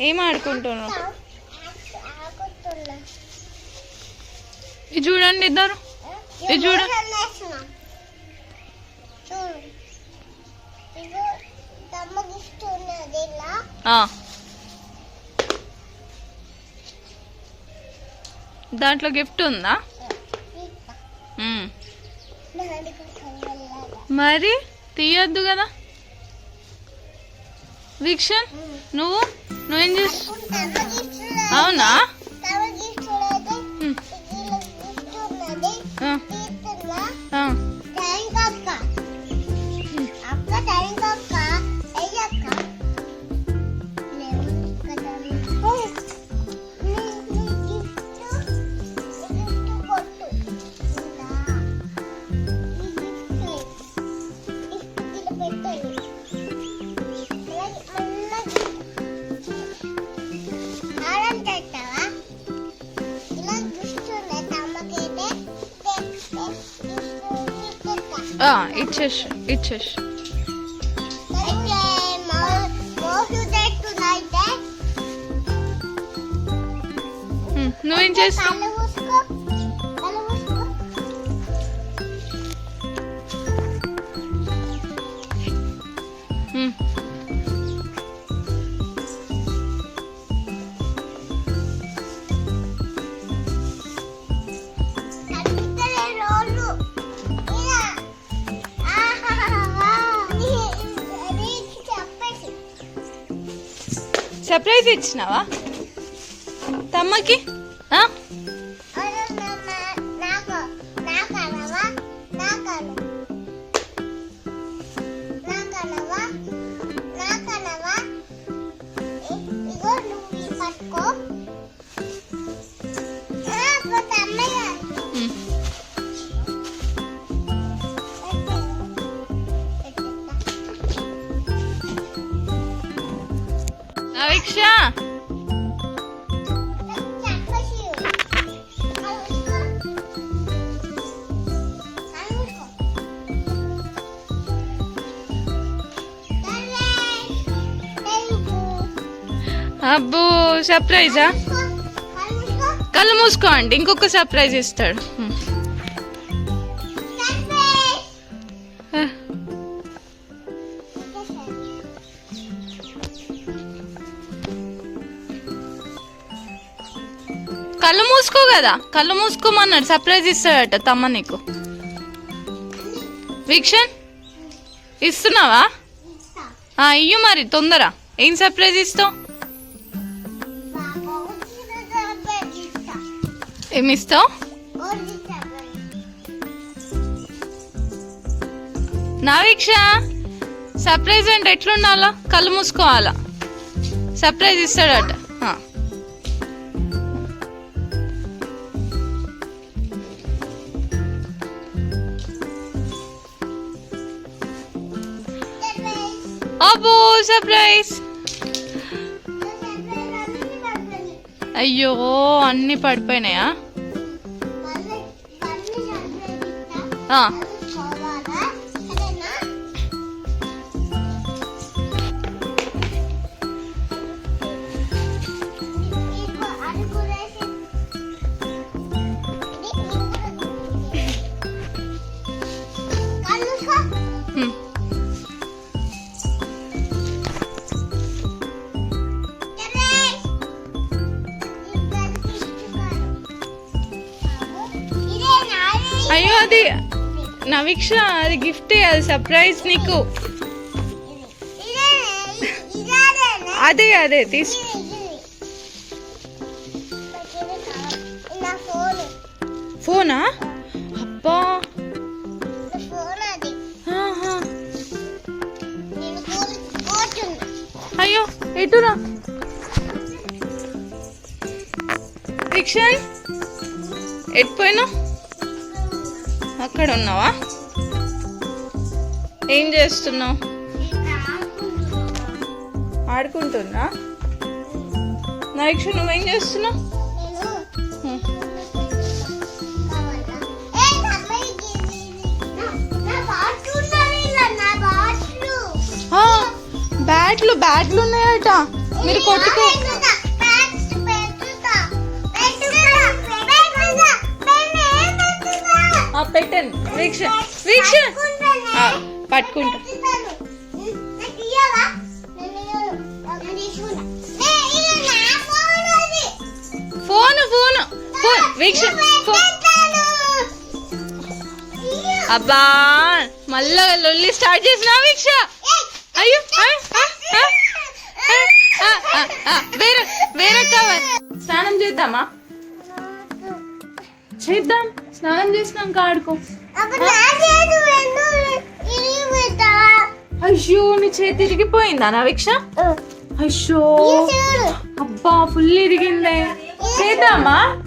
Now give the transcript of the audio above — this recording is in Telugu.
ఏం ఆడుకుంటున్నావు? ఇది చూడండి ఇద్దరు, ఇది చూడ. దాంట్లో గిఫ్ట్ ఉందా? మరి తీయద్దు కదా. వీక్షణ్ నువ్వేం చేస్తావు? అవునా? ఇచ్చేసి నువ్వేం చేస్తావు? సర్ప్రైజ్ ఇచ్చినావా తమ్మకి? నవీక్ష అబ్బో సర్ప్రైజా? కళ్ళు మూసుకో అండి, ఇంకొక సర్ప్రైజ్ ఇస్తాడు. కళ్ళు మూసుకో కదా, కళ్ళు మూసుకోమన్నాడు. సర్ప్రైజ్ ఇస్తాడట తమ్మ నీకు. వీక్షణ్ ఇస్తున్నావా? ఇయ్యు మరి తొందర. ఏం సర్ప్రైజ్ ఇస్తావు? ఏమిస్తావు? నా వీక్ష సర్ప్రైజ్ అంటే ఎట్లుండాలా? కళ్ళు మూసుకోవాలా. సర్ప్రైజ్ ఇస్తాడట. అబ్బో సర్ప్రైజ్. అయ్యో అన్ని పడిపోయినాయా? అయ్యో అది నవీక్ష, అది గిఫ్ట్, అది సర్ప్రైజ్ నీకు. అదే అదే తీసు. ఫోనా? అబ్బా అయ్యో ఎటురా వీక్షణ్, ఎట్పోయినా? అక్కడ ఉన్నావా? ఏం చేస్తున్నావు? ఆడుకుంటున్నా. నైక్ష నువ్వేం చేస్తున్నావు? బ్యాట్ బ్యాట్లు ఉన్నాయట, మీరు కొట్టుకో. పెట్టండి వీక్ష వీక్ష పట్టుకుంటా. ఫోన్ ఫోన్ ఫోన్ వీక్ష అబ్బా మళ్ళా లొల్లి స్టార్ట్ చేసిన వీక్ష. అయ్యో వేరే వేరే కావాలి. స్నానం చేద్దామా? చేద్దాం. స్నానం చేసినాక ఆడుకో. అయ్యో నీ చేతి తిరిగిపోయిందా నవీక్ష? అయ్యో అబ్బా ఫుల్ ఇరిగిందే. చేద్దామా?